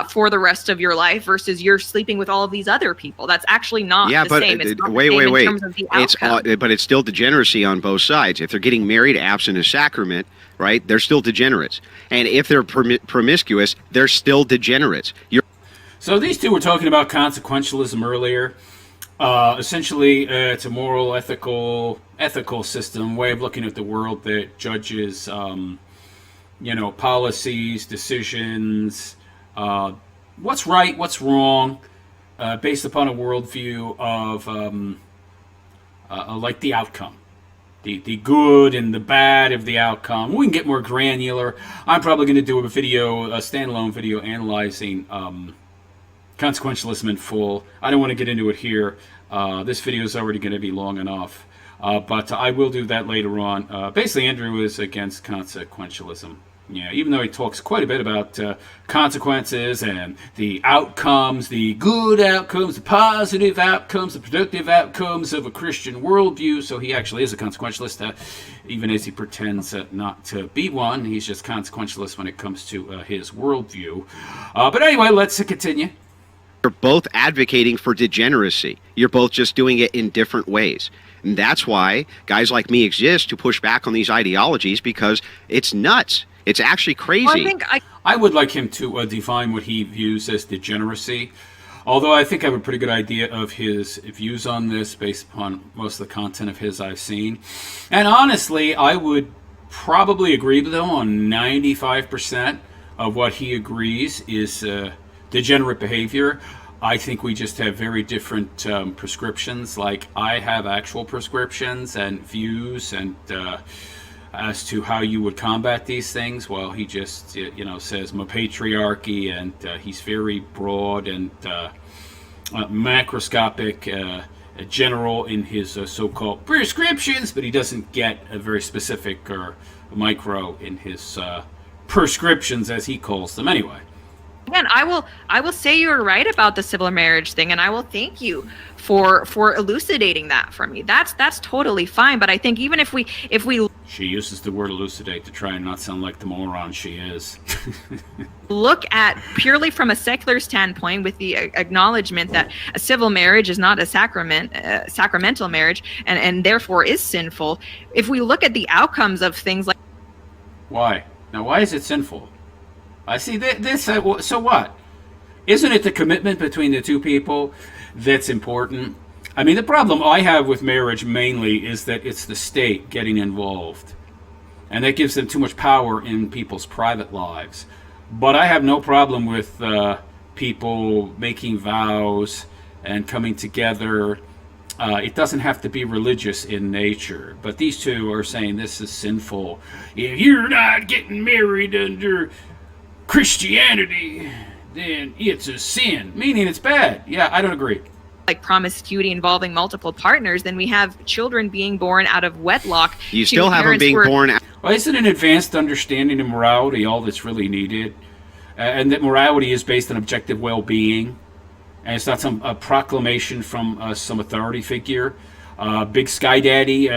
for the rest of your life versus you're sleeping with all of these other people. That's actually not the same. It's not wait. in terms of the outcome. But it's still degeneracy on both sides. If they're getting married absent a sacrament, right, they're still degenerates. And if they're promiscuous, they're still degenerates. So these two were talking about consequentialism earlier. Essentially, it's a moral, ethical system, way of looking at the world that judges, policies, decisions, what's right, what's wrong, based upon a worldview of like the outcome, the good and the bad of the outcome. We can get more granular. I'm probably going to do a standalone video analyzing consequentialism in full. I don't want to get into it here. This video is already going to be long enough. But I will do that later on. Basically, Andrew is against consequentialism. Yeah, even though he talks quite a bit about consequences and the outcomes, the good outcomes, the positive outcomes, the productive outcomes of a Christian worldview. So he actually is a consequentialist, even as he pretends not to be one. He's just consequentialist when it comes to his worldview. But anyway, let's continue. You're both advocating for degeneracy. You're both just doing it in different ways. And that's why guys like me exist to push back on these ideologies, because it's nuts. It's actually crazy. Well, I would like him to define what he views as degeneracy. Although I think I have a pretty good idea of his views on this based upon most of the content of his I've seen. And honestly, I would probably agree with him on 95% of what he agrees is degenerate behavior. I think we just have very different prescriptions. Like, I have actual prescriptions and views and as to how you would combat these things. Well, he just says patriarchy, and he's very broad and macroscopic, general in his so-called prescriptions, but he doesn't get a very specific or micro in his prescriptions, as he calls them. Anyway. Again, I will say you're right about the civil marriage thing, and I will thank you for elucidating that for me. That's totally fine. But I think even if we she uses the word elucidate to try and not sound like the moron she is. look at purely from a secular standpoint, with the acknowledgement that a civil marriage is not a sacramental marriage, and therefore is sinful. If we look at the outcomes of things like why is it sinful? I see this. So what? Isn't it the commitment between the two people that's important? I mean, the problem I have with marriage mainly is that it's the state getting involved, and that gives them too much power in people's private lives. But I have no problem with people making vows and coming together. It doesn't have to be religious in nature. But these two are saying this is sinful. If you're not getting married under Christianity, then it's a sin, meaning it's bad. Yeah, I don't agree. Like promiscuity involving multiple partners, then we have children being born out of wedlock. You still have them being born out. Well, isn't an advanced understanding of morality all that's really needed? And that morality is based on objective well-being, and it's not some proclamation from some authority figure. Big Sky Daddy,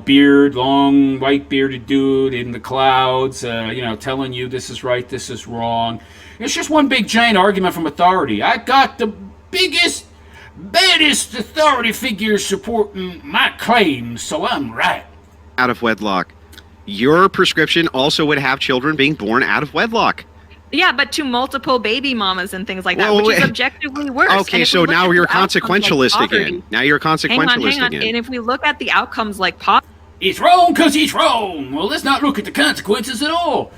beard, long white bearded dude in the clouds, telling you this is right, this is wrong. It's just one big giant argument from authority. I got the biggest, baddest authority figure supporting my claims, so I'm right. Out of wedlock. Your prescription also would have children being born out of wedlock. Yeah, but to multiple baby mamas and things like that, which is objectively worse. Okay, so now you're consequentialist again. Now you're consequentialist hang on. again. And if we look at the outcomes like poverty, it's wrong because it's wrong. Well, let's not look at the consequences at all.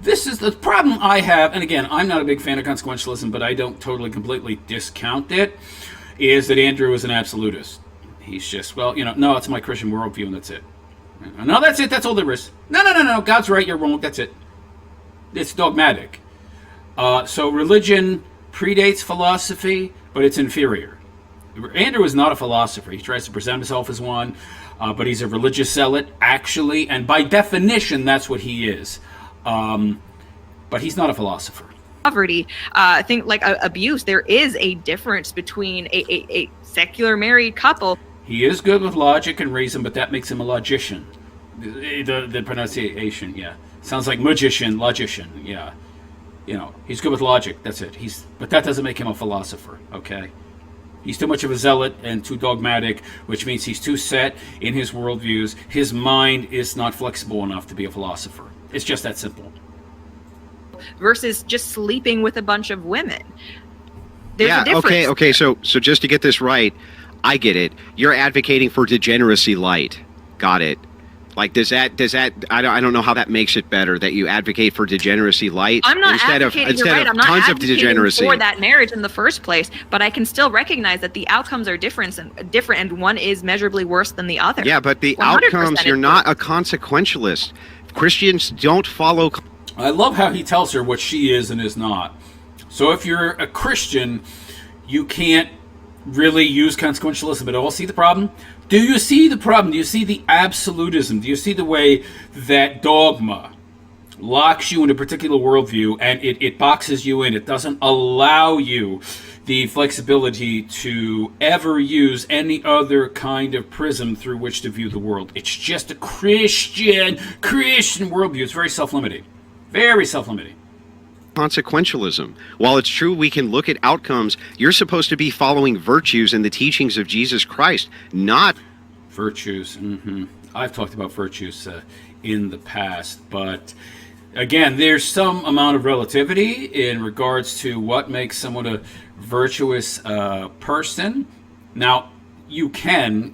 This is the problem I have, and again, I'm not a big fan of consequentialism, but I don't totally, completely discount it, is that Andrew is an absolutist. He's just, no, it's my Christian worldview, and that's it. No, that's it, that's all there is. No, God's right, you're wrong, that's it. It's dogmatic. So religion predates philosophy, but it's inferior. Andrew is not a philosopher. He tries to present himself as one, but he's a religious zealot, actually, and by definition, that's what he is. But he's not a philosopher. Poverty, think like abuse. There is a difference between a secular married couple. He is good with logic and reason, but that makes him a logician. The pronunciation, yeah. Sounds like magician, logician, yeah. He's good with logic. That's it. But that doesn't make him a philosopher. Okay. He's too much of a zealot and too dogmatic, which means he's too set in his worldviews. His mind is not flexible enough to be a philosopher. It's just that simple. Versus just sleeping with a bunch of women. There's a difference. Okay. So just to get this right, I get it. You're advocating for degeneracy light. Got it. Like, does that? I don't know how that makes it better that you advocate for degeneracy light I'm not instead advocating. of I'm not tons of advocating degeneracy for that marriage in the first place, but I can still recognize that the outcomes are different, and one is measurably worse than the other. Yeah, but the 100% outcomes. You're not a consequentialist. Christians don't follow. I love how he tells her what she is and is not. So if you're a Christian, you can't really use consequentialism at all. See the problem? Do you see the problem? Do you see the absolutism? Do you see the way that dogma locks you in a particular worldview and it boxes you in? It doesn't allow you the flexibility to ever use any other kind of prism through which to view the world. It's just a Christian worldview. It's very self-limiting. Very self-limiting. Consequentialism. While it's true we can look at outcomes, you're supposed to be following virtues and the teachings of Jesus Christ, not virtues. I've talked about virtues in the past, but again, there's some amount of relativity in regards to what makes someone a virtuous person. Now, you can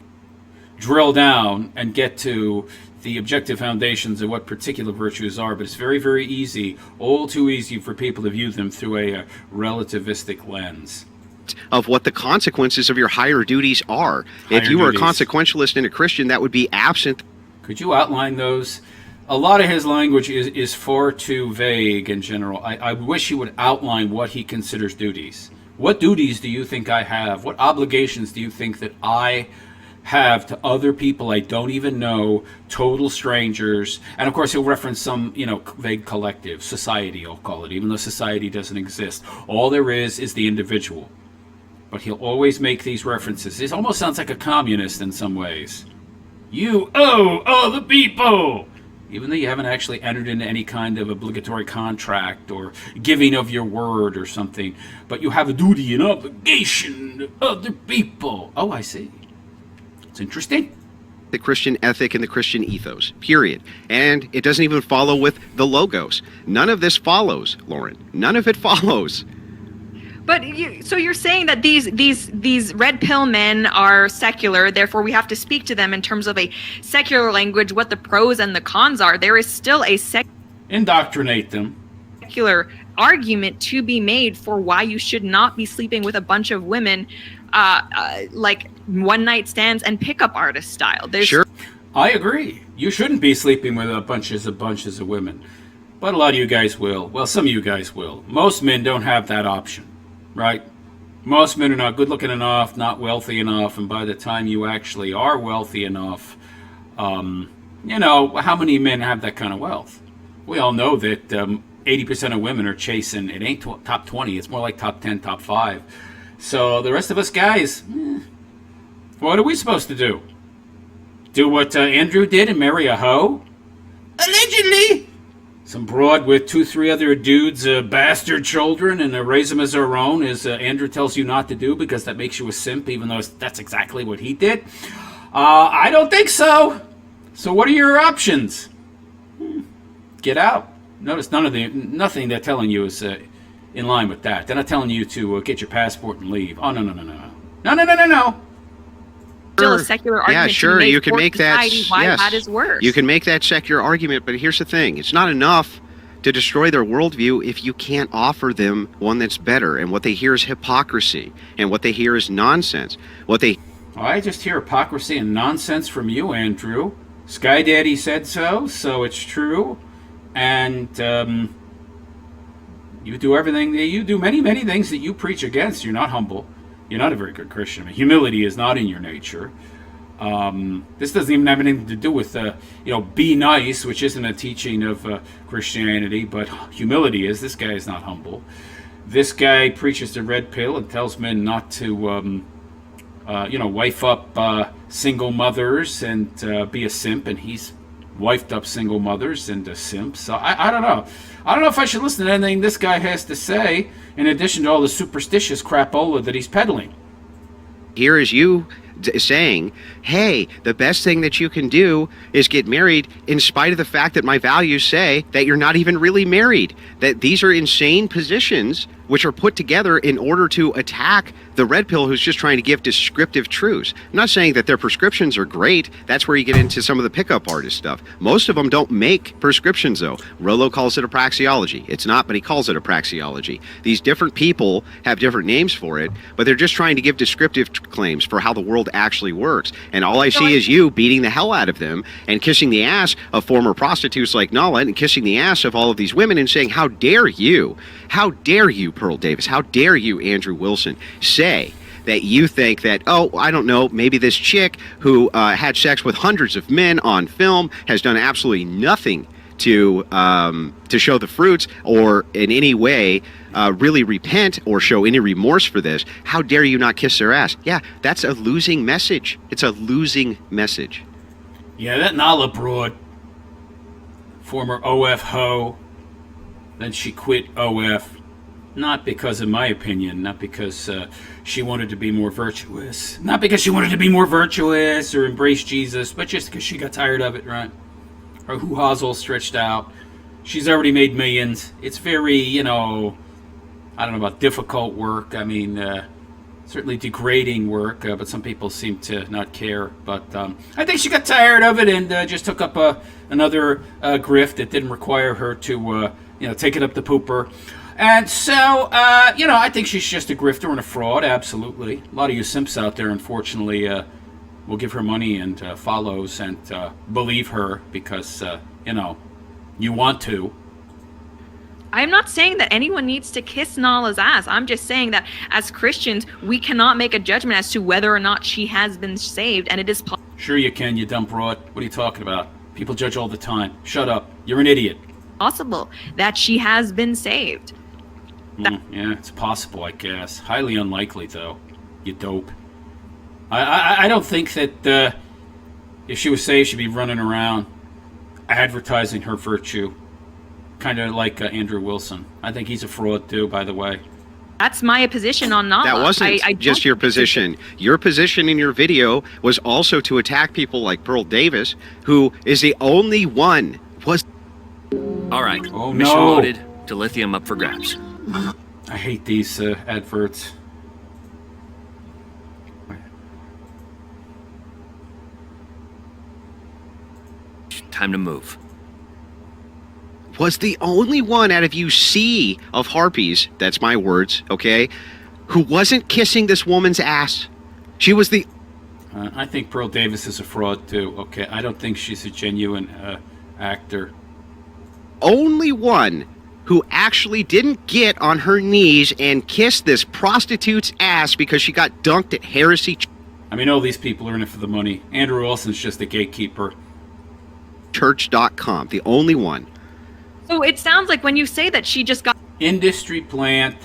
drill down and get to the objective foundations of what particular virtues are, but it's very, very easy, all too easy for people to view them through a relativistic lens. Of what the consequences of your higher duties are. If you were a consequentialist and a Christian, that would be absent. Could you outline those? A lot of his language is far too vague in general. I wish he would outline what he considers duties. What duties do you think I have? What obligations do you think that I have to other people I don't even know, total strangers? And of course he'll reference some, vague collective, society I'll call it, even though society doesn't exist. All there is the individual. But he'll always make these references. It almost sounds like a communist in some ways. You owe other people! Even though you haven't actually entered into any kind of obligatory contract or giving of your word or something, but you have a duty and obligation to other people. Oh, I see. It's interesting. The Christian ethic and the Christian ethos, period. And it doesn't even follow with the logos. None of this follows, Lauren. None of it follows. But you're saying that these red pill men are secular, therefore we have to speak to them in terms of a secular language, what the pros and the cons are. There is still a indoctrinate them. Secular argument to be made for why you should not be sleeping with a bunch of women, like one night stands and pickup artist style. Sure. I agree. You shouldn't be sleeping with bunches of women. But a lot of you guys will. Well, some of you guys will. Most men don't have that option. Right? Most men are not good looking enough, not wealthy enough, and by the time you actually are wealthy enough, how many men have that kind of wealth? We all know that 80% of women are chasing, it ain't top 20, it's more like top 10, top 5. So the rest of us guys, what are we supposed to do? Do what Andrew did and marry a hoe? Allegedly! Some broad with 2-3 other dudes, bastard children, and raise them as our own, as Andrew tells you not to do because that makes you a simp, even though that's exactly what he did. I don't think so. So what are your options? Get out. Notice nothing they're telling you is in line with that. They're not telling you to get your passport and leave. Oh, no. Still a secular argument. Yeah, sure, you can make that. Why that is worse. You can make that secular argument, but here's the thing: it's not enough to destroy their worldview if you can't offer them one that's better. And what they hear is hypocrisy, and what they hear is nonsense. I just hear hypocrisy and nonsense from you, Andrew. Sky Daddy said so it's true. And you do everything. You do many things that you preach against. You're not humble. You're not a very good Christian. I mean, humility is not in your nature. This doesn't even have anything to do with, be nice, which isn't a teaching of Christianity, but humility is. This guy is not humble. This guy preaches the red pill and tells men not to, wife up single mothers and be a simp, and he's wifed up single mothers and simps. So I don't know. I don't know if I should listen to anything this guy has to say, in addition to all the superstitious crapola that he's peddling. Here is you saying, hey, the best thing that you can do is get married, in spite of the fact that my values say that you're not even really married. That these are insane positions which are put together in order to attack the red pill who's just trying to give descriptive truths. I'm not saying that their prescriptions are great. That's where you get into some of the pickup artist stuff. Most of them don't make prescriptions, though. Rollo calls it a praxeology. It's not, but he calls it a praxeology. These different people have different names for it, but they're just trying to give descriptive claims for how the world actually works. And all I see is you beating the hell out of them and kissing the ass of former prostitutes like Nala and kissing the ass of all of these women and saying, how dare you? How dare you, Pearl Davis? How dare you, Andrew Wilson, say that you think that, oh, I don't know, maybe this chick who had sex with hundreds of men on film has done absolutely nothing to show the fruits or in any way really repent or show any remorse for this. How dare you not kiss their ass? Yeah, that's a losing message. It's a losing message. Yeah, that Nala broad, former OF hoe, then she quit OF, not because, in my opinion, not because she wanted to be more virtuous, not because she wanted to be more virtuous or embrace Jesus, but just because she got tired of it, right? Her hoo-ha's all stretched out. She's already made millions. It's very, I don't know about difficult work. I mean, certainly degrading work, but some people seem to not care. But I think she got tired of it and just took up another grift that didn't require her to, take it up the pooper. And so, I think she's just a grifter and a fraud, absolutely. A lot of you simps out there, unfortunately, will give her money and follows and believe her because, you want to. I'm not saying that anyone needs to kiss Nala's ass. I'm just saying that as Christians, we cannot make a judgment as to whether or not she has been saved, and it is Sure you can, you dumb broad. What are you talking about? People judge all the time. Shut up. You're an idiot. possible that she has been saved. Yeah, it's possible, I guess. Highly unlikely, though. You dope. I don't think that if she was saved, she'd be running around advertising her virtue. Kind of like Andrew Wilson. I think he's a fraud, too, by the way. That's my position on Nala. That wasn't just your position. Your position in your video was also to attack people like Pearl Davis, who is the only one. All right. Oh, Mission no. loaded. Dilithium up for grabs. I hate these adverts. Time to move. Was the only one out of you sea of harpies, that's my words, okay, who wasn't kissing this woman's ass. She was the... I think Pearl Davis is a fraud, too. Okay, I don't think she's a genuine actor. only one who actually didn't get on her knees and kiss this prostitute's ass because she got dunked at Heresy I mean, all these people are in it for the money. Andrew Wilson's just a gatekeeper. Church.com, the only one. So it sounds like when you say that she just got Industry plant,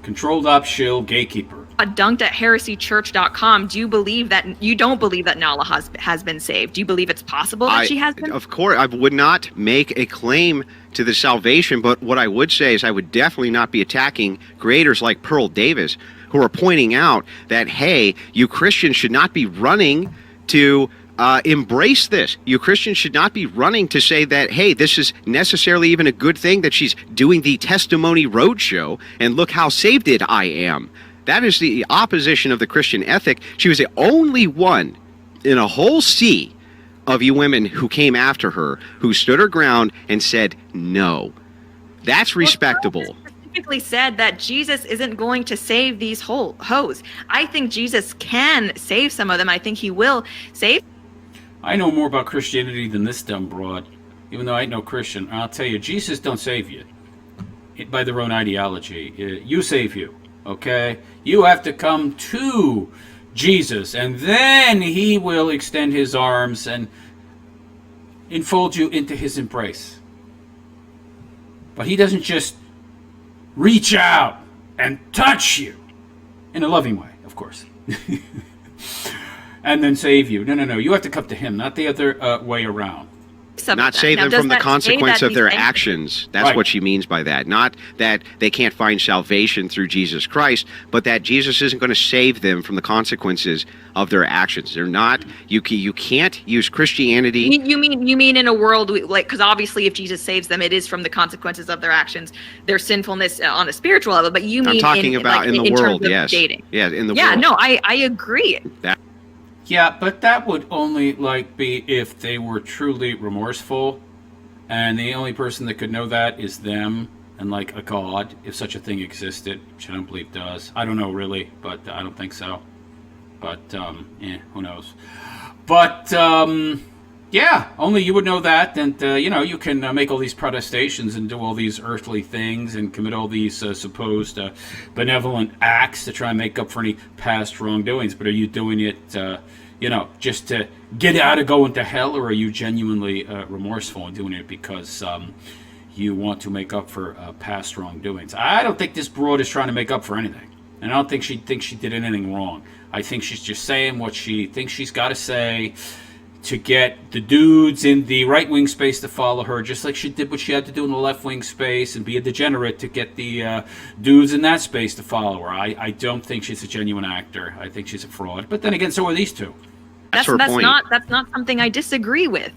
controlled op shill, gatekeeper. dunked at heresychurch.com, do you believe that you don't believe that Nala has been saved? Do you believe it's possible that she has been? Of course, I would not make a claim to the salvation, but what I would say is I would definitely not be attacking creators like Pearl Davis, who are pointing out that, hey, you Christians should not be running to embrace this. You Christians should not be running to say that, hey, this is necessarily even a good thing that she's doing the testimony roadshow, and look how saved it I am. That is the opposition of the Christian ethic. She was the only one in a whole sea of you women who came after her, who stood her ground and said no. That's respectable. Well, specifically said that Jesus isn't going to save these hoes. I think Jesus can save some of them. I think he will save. I know more about Christianity than this dumb broad, even though I ain't no Christian. I'll tell you, Jesus don't save you by their own ideology. You save you, okay? You have to come to Jesus, and then he will extend his arms and enfold you into his embrace. But he doesn't just reach out and touch you, in a loving way, of course. And then save you. No. You have to come to him, not the other way around. Not save them from the consequence of their actions. That's Right. what she means by that. Not that they can't find salvation through Jesus Christ, but that Jesus isn't going to save them from the consequences of their actions. They're not. You can't use Christianity. You mean in a world like, because obviously if Jesus saves them, it is from the consequences of their actions, their sinfulness on a spiritual level. But you mean I'm talking about in the world, terms of yes. dating. Yeah, in the world. Yeah, no, I agree. Yeah, but that would only be if they were truly remorseful, and the only person that could know that is them and a God, if such a thing existed, which I don't believe does. I don't know really, but I don't think so. But who knows? But yeah, only you would know that, and you can make all these protestations and do all these earthly things and commit all these supposed benevolent acts to try and make up for any past wrongdoings. But are you doing it, just to get out of going to hell, or are you genuinely remorseful and doing it because you want to make up for past wrongdoings? I don't think this broad is trying to make up for anything, and I don't think she thinks she did anything wrong. I think she's just saying what she thinks she's got to say to get the dudes in the right-wing space to follow her, just like she did what she had to do in the left-wing space and be a degenerate to get the dudes in that space to follow her. I don't think she's a genuine actor. I think she's a fraud. But then again, so are these two. That's her point. That's not something I disagree with.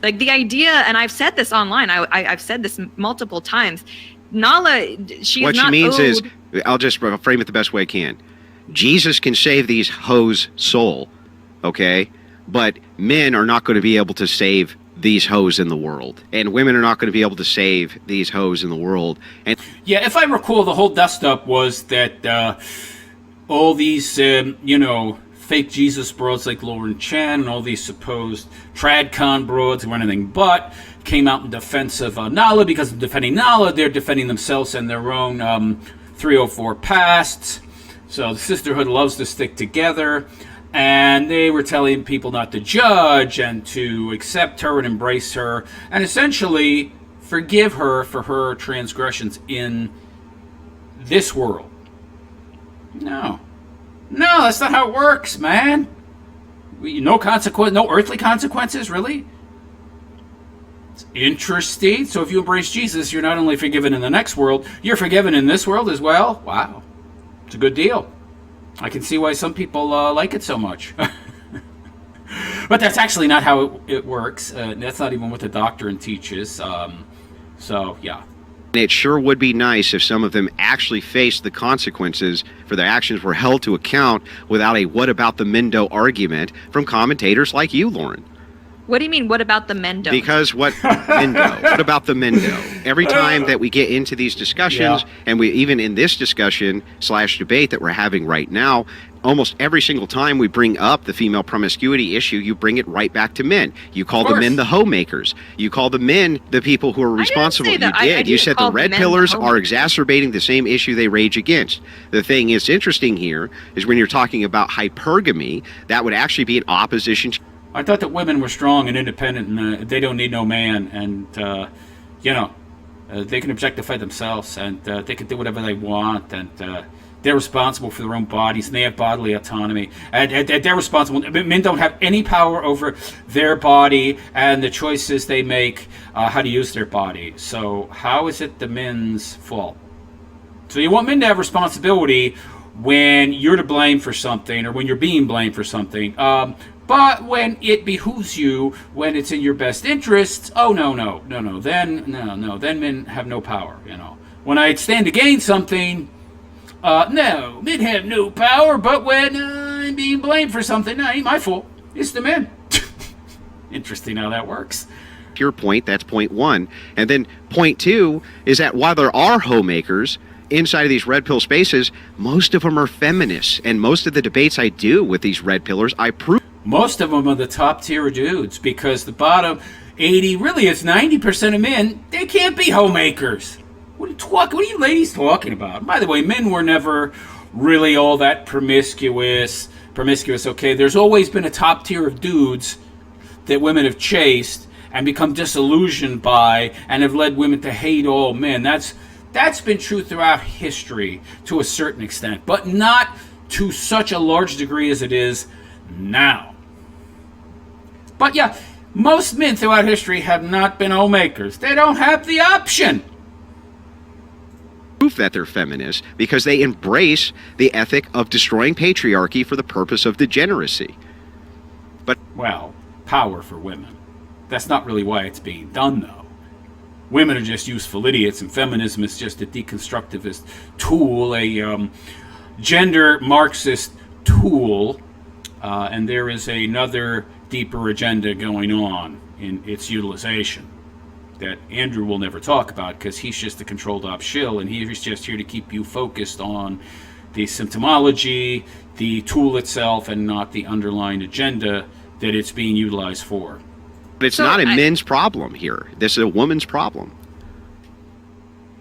Like the idea, and I've said this online, I've said this multiple times, Nala, she what is not she means owed... is, I'll just frame it the best way I can. Jesus can save these hoes' soul, okay? But men are not going to be able to save these hoes in the world. And women are not going to be able to save these hoes in the world. And yeah, if I recall, the whole dust-up was that all these, fake Jesus broads like Lauren Chen and all these supposed tradcon broads who were anything but came out in defense of Nala. Because of defending Nala, they're defending themselves and their own 304 pasts. So the sisterhood loves to stick together. And they were telling people not to judge and to accept her and embrace her and essentially forgive her for her transgressions in this world. No, that's not how it works, man. No earthly consequences, really? It's interesting. So if you embrace Jesus, you're not only forgiven in the next world, you're forgiven in this world as well. Wow, it's a good deal. I can see why some people like it so much. But that's actually not how it works. That's not even what the doctrine teaches. So, yeah. it sure would be nice if some of them actually faced the consequences for their actions, were held to account without a what about the Mendo argument from commentators like you, Lauren. What do you mean, what about the Mendo? Because what about the Mendo? Every time that we get into these discussions, and we even in this discussion / debate that we're having right now, almost every single time we bring up the female promiscuity issue, you bring it right back to men. You call the men the homemakers. You call the men the people who are responsible. You did. You said the red pillars are exacerbating the same issue they rage against. The thing is interesting here is when you're talking about hypergamy, that would actually be in opposition to... I thought that women were strong and independent, and they don't need no man, and they can objectify themselves, and they can do whatever they want, and they're responsible for their own bodies, and they have bodily autonomy, and they're responsible. Men don't have any power over their body and the choices they make, how to use their body. So how is it the men's fault? So you want men to have responsibility when you're to blame for something, or when you're being blamed for something. But when it behooves you, when it's in your best interests, then men have no power, When I stand to gain something, no, men have no power, but when I'm being blamed for something, no, ain't my fault. It's the men. Interesting how that works. Your point, that's point one. And then point two is that while there are homemakers inside of these red pill spaces, most of them are feminists. And most of the debates I do with these red pillars, I prove. Most of them are the top tier dudes, because the bottom 80, really it's 90% of men, they can't be homemakers. What are you ladies talking about? By the way, men were never really all that promiscuous, okay? There's always been a top tier of dudes that women have chased and become disillusioned by, and have led women to hate all men. That's been true throughout history to a certain extent, but not to such a large degree as it is now. But yeah, Most men throughout history have not been homemakers. They don't have the option. Proof that they're feminists because they embrace the ethic of destroying patriarchy for the purpose of degeneracy. Well, power for women. That's not really why it's being done, though. Women are just useful idiots, and feminism is just a deconstructivist tool, a gender Marxist tool, and there is another deeper agenda going on in its utilization that Andrew will never talk about because he's just a controlled op shill, and he's just here to keep you focused on the symptomology, the tool itself, and not the underlying agenda that it's being utilized for. But it's not a men's problem here. This is a woman's problem.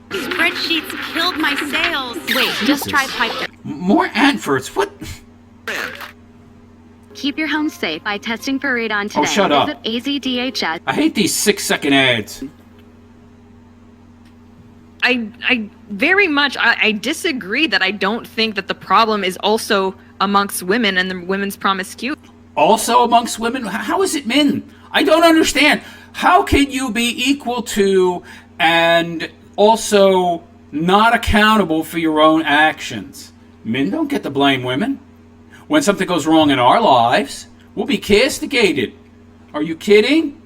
Spreadsheets killed my sales. Wait, just try pipe. More adverts? What? Keep your home safe by testing for radon today. Oh, shut up. Visit AZDHS. I hate these 6-second ads. I very much I disagree that I don't think that the problem is also amongst women and the women's promiscuity. Also amongst women? How is it men? I don't understand. How can you be equal to and also not accountable for your own actions? Men don't get to blame women. When something goes wrong in our lives, we'll be castigated. Are you kidding?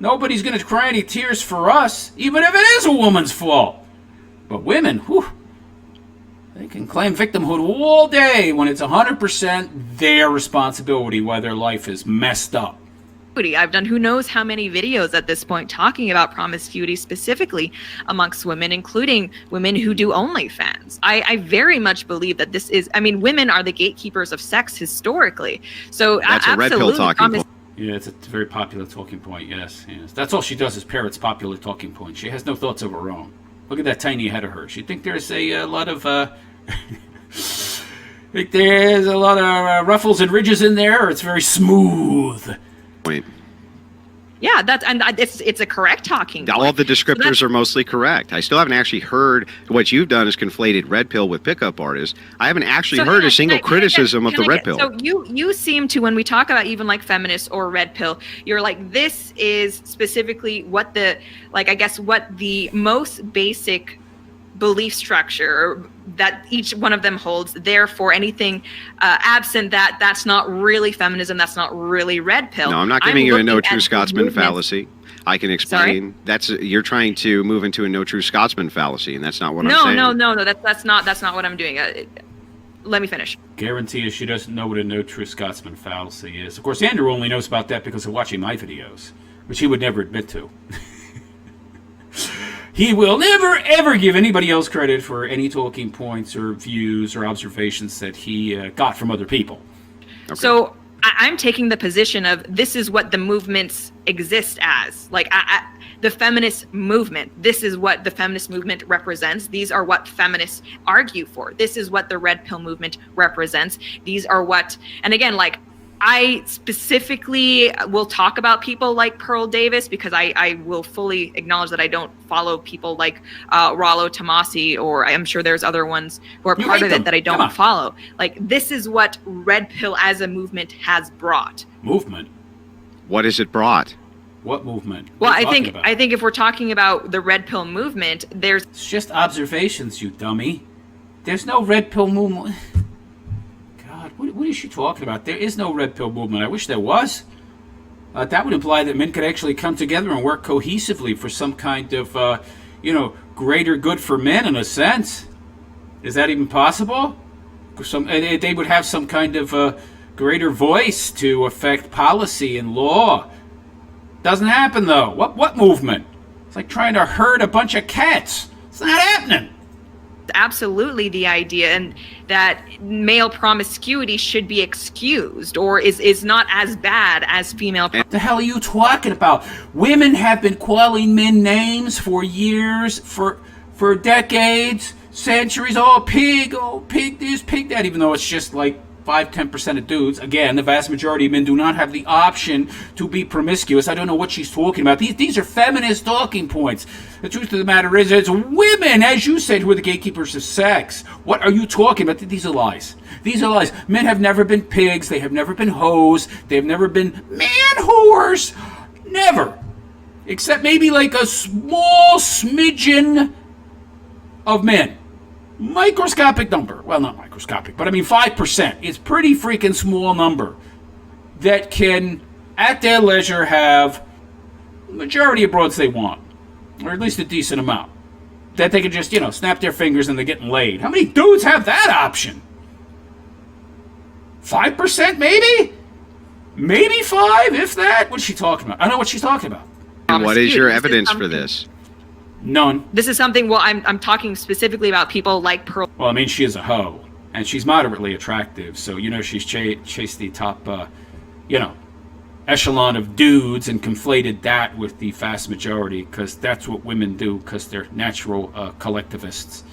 Nobody's going to cry any tears for us, even if it is a woman's fault. But women, whew, they can claim victimhood all day when it's 100% their responsibility why their life is messed up. I've done who knows how many videos at this point talking about promiscuity specifically amongst women, including women who do OnlyFans. I very much believe that this is, I mean, women are the gatekeepers of sex historically. So that's a red pill talking point. Yeah, it's a very popular talking point, yes. That's all she does is parrots popular talking points. She has no thoughts of her own. Look at that tiny head of hers. You think there's a lot of ruffles and ridges in there, or it's very smooth? Point. Yeah, it's a correct talking point. All of the descriptors are mostly correct. I still haven't actually heard what you've done is conflated red pill with pickup artists. I haven't actually heard a single criticism of the red pill. So you seem to, when we talk about even like feminists or red pill, you're like, this is specifically what the, like, I guess what the most basic belief structure that each one of them holds. Therefore, anything absent that, that's not really feminism. That's not really red pill. No, I'm not giving you a no true Scotsman fallacy. I can explain. Sorry? You're trying to move into a no true Scotsman fallacy, and that's not what I'm saying. No. That's not what I'm doing. Let me finish. Guarantee you she doesn't know what a no true Scotsman fallacy is. Of course, Andrew only knows about that because of watching my videos, which he would never admit to. He will never, ever give anybody else credit for any talking points or views or observations that he got from other people. Okay. So I'm taking the position of this is what the movements exist as. Like the feminist movement, this is what the feminist movement represents. These are what feminists argue for. This is what the red pill movement represents. These are what, and again, like, I specifically will talk about people like Pearl Davis because I will fully acknowledge that I don't follow people like Rollo Tomasi, or I'm sure there's other ones who are part of it that I don't follow. Like, this is what red pill as a movement has brought. Movement? What has it brought? What movement? Well, I think if we're talking about the red pill movement, it's just observations, you dummy. There's no red pill movement. What is she talking about? There is no red pill movement. I wish there was. That would imply that men could actually come together and work cohesively for some kind of, greater good for men in a sense. Is that even possible? They would have some kind of greater voice to affect policy and law. Doesn't happen, though. What movement? It's like trying to herd a bunch of cats. It's not happening. Absolutely the idea and that male promiscuity should be excused or is not as bad as female. What the hell are you talking about? Women have been calling men names for years, for decades, centuries. Oh, pig this, pig that, even though it's just like 5-10% of dudes. Again, the vast majority of men do not have the option to be promiscuous. I don't know what she's talking about. These are feminist talking points. The truth of the matter is, it's women, as you said, who are the gatekeepers of sex. What are you talking about? These are lies. These are lies. Men have never been pigs. They have never been hoes. They have never been man whores. Never. Except maybe like a small smidgen of men. Microscopic number. Well, not microscopic, but I mean 5%. It's pretty freaking small number that can, at their leisure, have the majority of broads they want. Or at least a decent amount. That they can just, snap their fingers and they're getting laid. How many dudes have that option? 5% maybe? Maybe 5, if that? What's she talking about? I know what she's talking about. And what is your evidence for this? None. This is something, well, I'm talking specifically about people like Pearl. Well, I mean, she is a hoe. And she's moderately attractive. So, she's chased the top, echelon of dudes and conflated that with the vast majority, because that's what women do, because they're natural collectivists.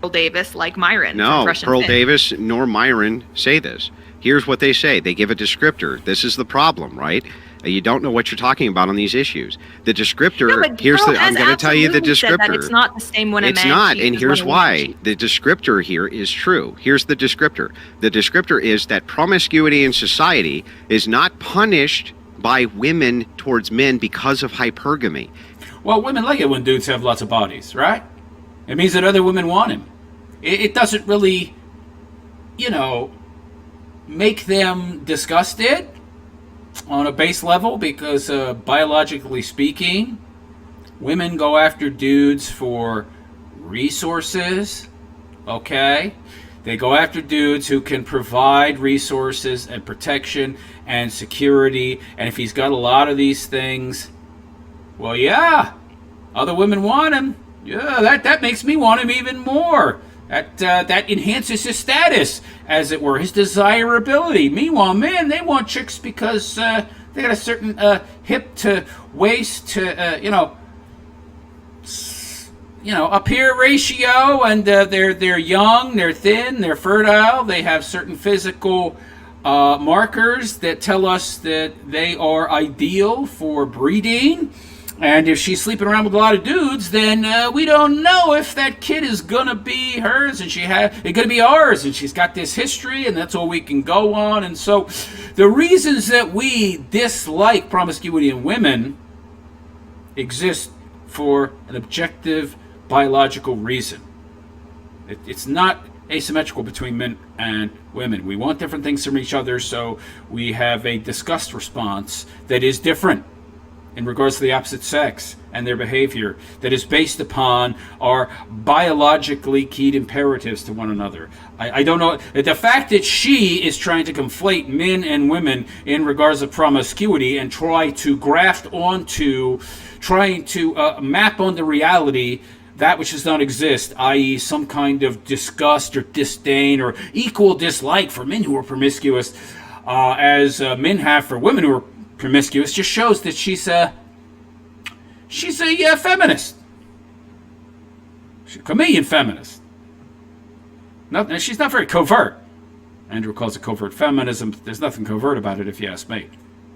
Pearl Davis, like Myron. No, from Fresh and Pearl Thin. Davis nor Myron say this. Here's what they say. They give a descriptor. This is the problem, right? You don't know what you're talking about on these issues. The descriptor, No, but here's Pearl the, I'm has going to tell you the absolutely said that descriptor. it's not the same when a It's man not, cheats and as here's when a woman why. cheats. The descriptor here is true. Here's the descriptor. The descriptor is that promiscuity in society is not punished by women towards men because of hypergamy. Well, women like it when dudes have lots of bodies, right? It means that other women want him. It doesn't really, make them disgusted on a base level, because biologically speaking, women go after dudes for resources, okay? They go after dudes who can provide resources and protection and security, and if he's got a lot of these things, well, yeah, other women want him. Yeah, that makes me want him even more. That enhances his status, as it were, his desirability. Meanwhile, men, they want chicks because they got a certain hip to waist to up here ratio, and they're young, they're thin, they're fertile, they have certain physical markers that tell us that they are ideal for breeding. And if she's sleeping around with a lot of dudes, then we don't know if that kid is gonna be hers, and it's gonna be ours, and she's got this history, and that's all we can go on. And so, the reasons that we dislike promiscuity in women exist for an objective biological reason. It's not asymmetrical between men and women. We want different things from each other, so we have a disgust response that is different in regards to the opposite sex and their behavior, that is based upon our biologically keyed imperatives to one another. I don't know. The fact that she is trying to conflate men and women in regards to promiscuity and trying to map onto reality that which does not exist, i.e. some kind of disgust or disdain or equal dislike for men who are promiscuous, as men have for women who are promiscuous, just shows that she's a feminist. She's a chameleon feminist. She's not very covert. Andrew calls it covert feminism. There's nothing covert about it, if you ask me.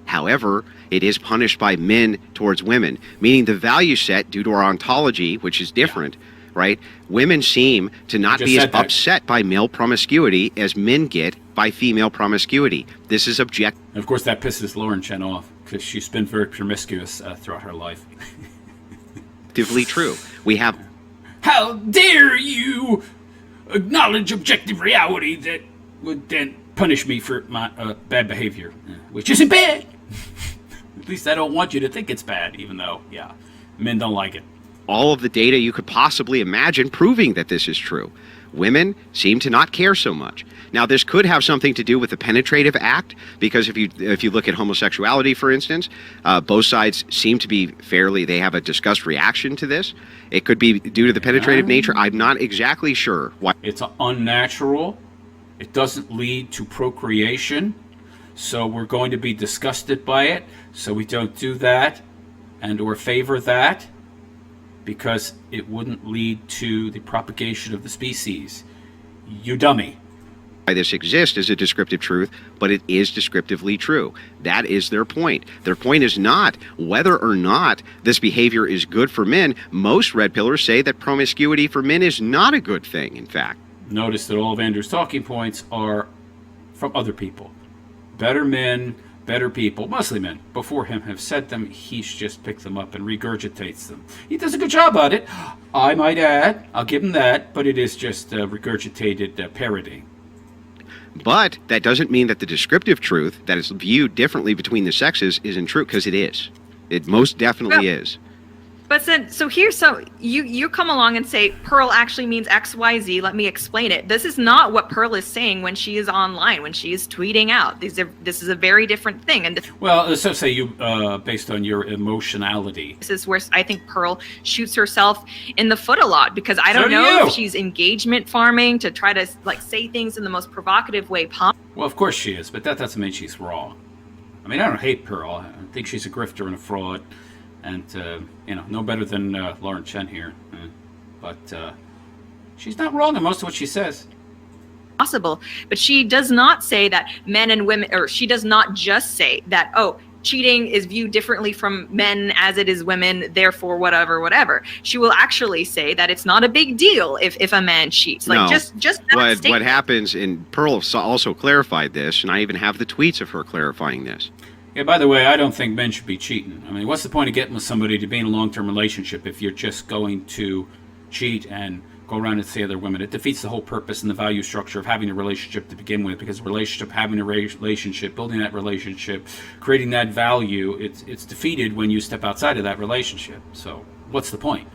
However, it is punished by men towards women, meaning the value set due to our ontology, which is different, right? Women seem to not be as upset by male promiscuity as men get by female promiscuity. This is objective. Of course, that pisses Lauren Chen off, because she's been very promiscuous throughout her life. Objectively true. We have... How dare you acknowledge objective reality that would then punish me for my bad behavior, which isn't bad. At least I don't want you to think it's bad, even though, yeah, men don't like it. All of the data you could possibly imagine proving that this is true. Women seem to not care so much. Now, this could have something to do with the penetrative act, because if you look at homosexuality, for instance, both sides seem to be they have a disgust reaction to this. It could be due to the penetrative nature. I'm not exactly sure why. It's unnatural. It doesn't lead to procreation. So we're going to be disgusted by it. So we don't do that and or favor that, because it wouldn't lead to the propagation of the species. You dummy. This exists as a descriptive truth, but it is descriptively true. That is their point. Their point is not whether or not this behavior is good for men. Most red pillars say that promiscuity for men is not a good thing, in fact. Notice that all of Andrew's talking points are from other people. Better men, better people, mostly men, before him have said them. He's just picked them up and regurgitates them. He does a good job at it, I might add. I'll give him that, but it is just regurgitated parody. But that doesn't mean that the descriptive truth that is viewed differently between the sexes isn't true, because it is. It most definitely is. But then, so you come along and say Pearl actually means XYZ. Let me explain it. This is not what Pearl is saying when she is online, when she is tweeting out. This is a very different thing. And Well, so say you, based on your emotionality. this is where I think Pearl shoots herself in the foot a lot, because I don't know if she's engagement farming to try to like say things in the most provocative way possible. Well, of course she is, but that doesn't mean she's wrong. I mean, I don't hate Pearl. I think she's a grifter and a fraud. And, no better than Lauren Chen here. But she's not wrong in most of what she says. Possible, but she does not say that men and women, or she does not just say that, oh, cheating is viewed differently from men as it is women, therefore whatever. She will actually say that it's not a big deal if a man cheats. Like, No. just that But statement. what happens, and Pearl also clarified this, and I even have the tweets of her clarifying this. Yeah, by the way, I don't think men should be cheating. I mean, what's the point of getting with somebody to be in a long-term relationship if you're just going to cheat and go around and see other women? It defeats the whole purpose and the value structure of having a relationship to begin with, because having a relationship, building that relationship, creating that value, it's defeated when you step outside of that relationship. So what's the point?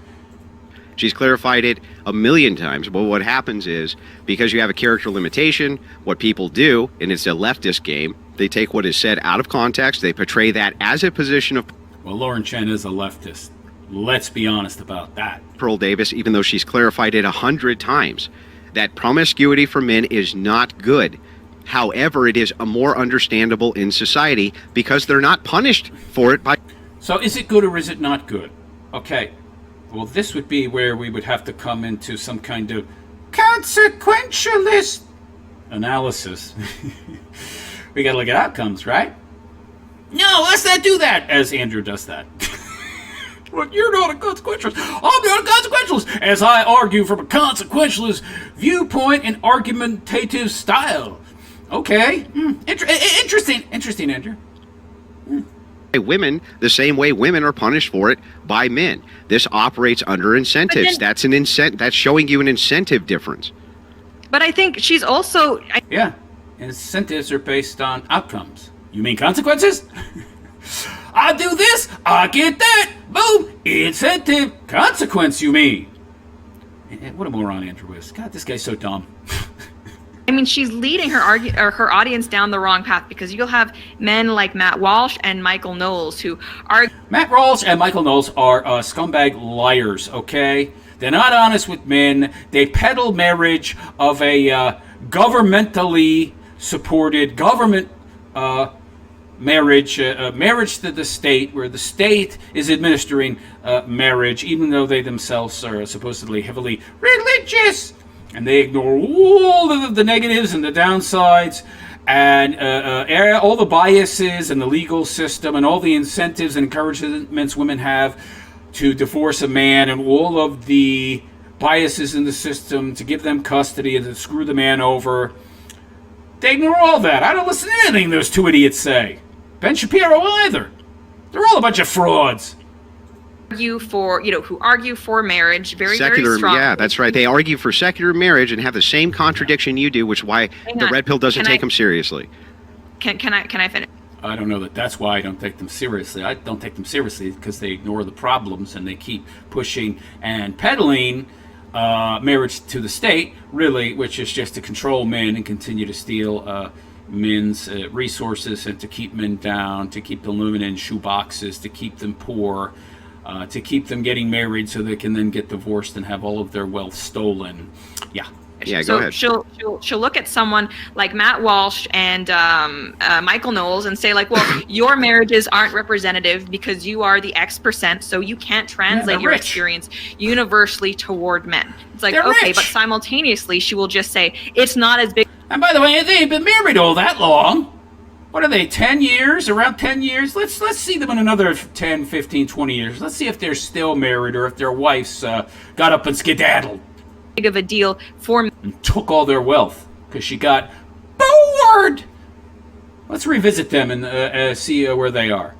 She's clarified it a million times, but what happens is, because you have a character limitation, what people do, and it's a leftist game, they take what is said out of context, they portray that as a position of Well, Lauren Chen is a leftist. Let's be honest about that. Pearl Davis, even though she's clarified it 100 times, that promiscuity for men is not good. However, it is a more understandable in society because they're not punished for it by... So is it good or is it not good? Okay. Well, this would be where we would have to come into some kind of consequentialist analysis. We got to look at outcomes, right? No, let's not do that, as Andrew does that. Well, you're not a consequentialist. I'm not a consequentialist, as I argue from a consequentialist viewpoint and argumentative style. Okay. Interesting, Andrew. women the same way women are punished for it by men. This operates under incentives. That's an incentive. That's showing you an incentive difference. But I think she's also... Yeah. Incentives are based on outcomes. You mean consequences? I do this, I get that. Boom. Incentive. Consequence, you mean. What a moron Andrew is. God, this guy's so dumb. I mean, she's leading her audience down the wrong path, because you'll have men like Matt Walsh and Michael Knowles who are... Matt Walsh and Michael Knowles are scumbag liars, okay? They're not honest with men. They peddle marriage of a governmentally supported government marriage to the state, where the state is administering marriage, even though they themselves are supposedly heavily religious. And they ignore all of the negatives and the downsides and all the biases and the legal system and all the incentives and encouragements women have to divorce a man, and all of the biases in the system to give them custody and to screw the man over. They ignore all that. I don't listen to anything those two idiots say. Ben Shapiro either. They're all a bunch of frauds. Who argue for marriage very Secular, strongly. yeah, that's right. They argue for secular marriage and have the same contradiction you do, which is why the red pill doesn't take them seriously. Can I finish? I don't know that that's why I don't take them seriously. I don't take them seriously because they ignore the problems and they keep pushing and peddling marriage to the state, really, which is just to control men and continue to steal men's resources and to keep men down, to keep the women in shoe boxes, to keep them poor, to keep them getting married so they can then get divorced and have all of their wealth stolen. Yeah. Yeah, so go ahead. She'll look at someone like Matt Walsh and Michael Knowles and say, like, well, your marriages aren't representative because you are the X%, so you can't translate your experience universally toward men. It's like, They're okay, rich. but simultaneously she will just say it's not as big. And by the way, they ain't been married all that long. What are they, 10 years? Around 10 years? Let's see them in another 10, 15, 20 years. Let's see if they're still married or if their wives got up and skedaddled. Big of a deal for And took all their wealth because she got bored. Let's revisit them and see where they are.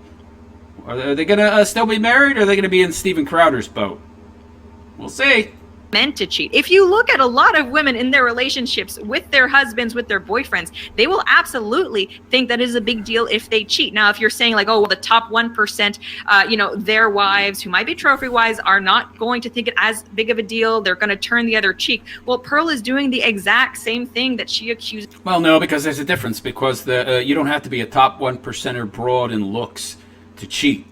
Are they going to still be married, or are they going to be in Steven Crowder's boat? We'll see. Meant to cheat. If you look at a lot of women in their relationships with their husbands, with their boyfriends, they will absolutely think that it is a big deal if they cheat. Now, if you're saying like, oh, well, the top 1%, their wives who might be trophy wives are not going to think it as big of a deal. They're going to turn the other cheek. Well, Pearl is doing the exact same thing that she accused. Well, no, because there's a difference. Because you don't have to be a top 1%er broad in looks to cheat.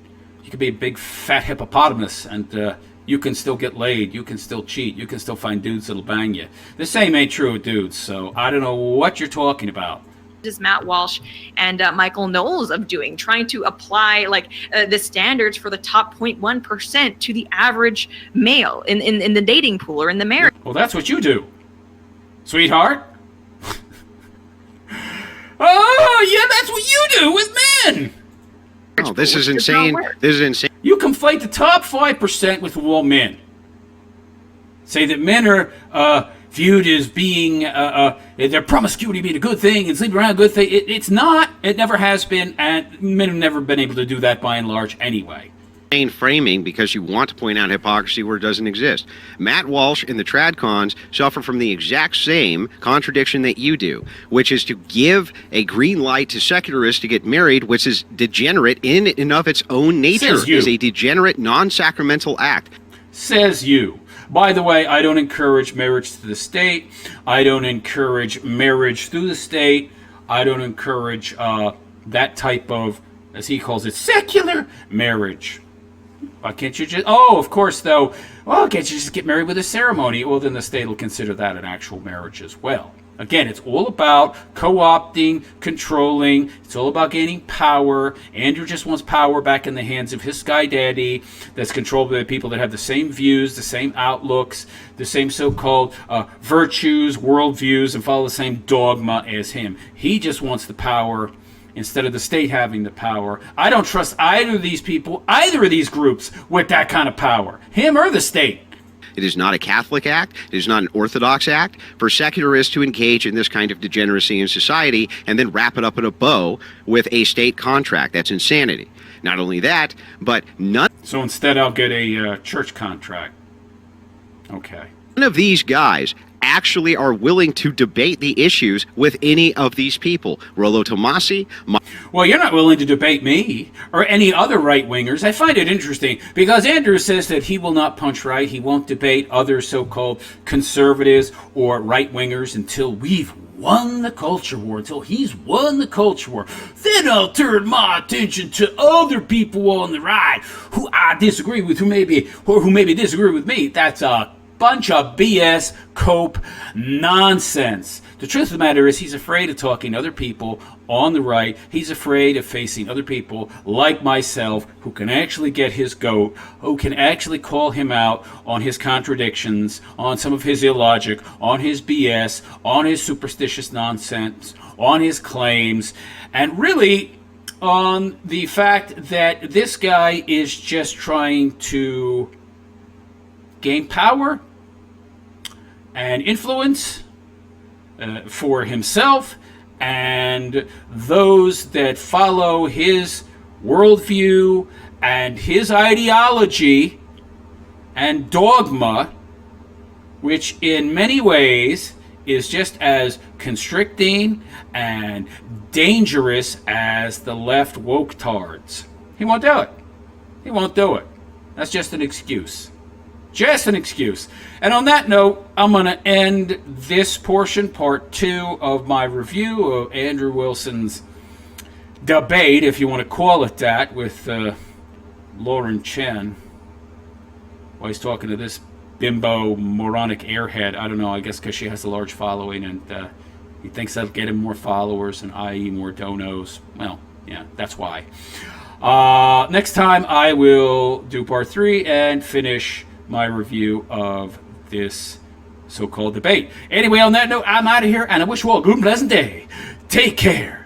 You could be a big fat hippopotamus and you can still get laid. You can still cheat. You can still find dudes that'll bang you. The same ain't true of dudes, so I don't know what you're talking about. Is Matt Walsh and Michael Knowles of doing, trying to apply the standards for the top 0.1% to the average male in the dating pool or in the marriage. Well, that's what you do, sweetheart. Oh, yeah, that's what you do with men. Oh, this is insane. This is insane. You conflate the top 5% with all men. Say that men are viewed as being their promiscuity being a good thing and sleeping around a good thing. It's not. It never has been, and men have never been able to do that by and large anyway. Framing because you want to point out hypocrisy where it doesn't exist. Matt Walsh and the Tradcons suffer from the exact same contradiction that you do, which is to give a green light to secularists to get married, which is degenerate in and of its own nature, is a degenerate, non-sacramental act. Says you. By the way, I don't encourage marriage to the state. I don't encourage marriage through the state. I don't encourage that type of, as he calls it, secular marriage. Why can't you just... Oh, of course, though. Well, can't you just get married with a ceremony? Well, then the state will consider that an actual marriage as well. Again, it's all about co-opting, controlling. It's all about gaining power. Andrew just wants power back in the hands of his sky daddy that's controlled by people that have the same views, the same outlooks, the same so-called virtues, worldviews, and follow the same dogma as him. He just wants the power instead of the state having the power. I don't trust either of these people, either of these groups, with that kind of power. Him or the state. It is not a Catholic act. It is not an Orthodox act for secularists to engage in this kind of degeneracy in society and then wrap it up in a bow with a state contract. That's insanity. Not only that, but none... So instead I'll get a church contract. Okay. None of these guys actually are willing to debate the issues with any of these people. Rollo Tomasi... Well, you're not willing to debate me or any other right-wingers. I find it interesting because Andrew says that he will not punch right. He won't debate other so-called conservatives or right-wingers until we've won the culture war, until he's won the culture war. Then I'll turn my attention to other people on the right who I disagree with, who maybe disagree with me. That's a bunch of BS, cope, nonsense. The truth of the matter is he's afraid of talking to other people on the right. He's afraid of facing other people like myself who can actually get his goat, who can actually call him out on his contradictions, on some of his illogic, on his BS, on his superstitious nonsense, on his claims, and really on the fact that this guy is just trying to gain power and influence for himself and those that follow his worldview and his ideology and dogma, which in many ways is just as constricting and dangerous as the left woke tards. He won't do it. He won't do it. That's just an excuse. Just an excuse. And on that note, I'm going to end this portion, part 2 of my review of Andrew Wilson's debate, if you want to call it that, with Lauren Chen. Well, he's talking to this bimbo, moronic airhead. I don't know, I guess because she has a large following and he thinks that'll get him more followers and i.e. more donos. Well, yeah, that's why. Next time I will do part 3 and finish my review of this so-called debate. Anyway, on that note, I'm out of here, and I wish you all a good and pleasant day. Take care.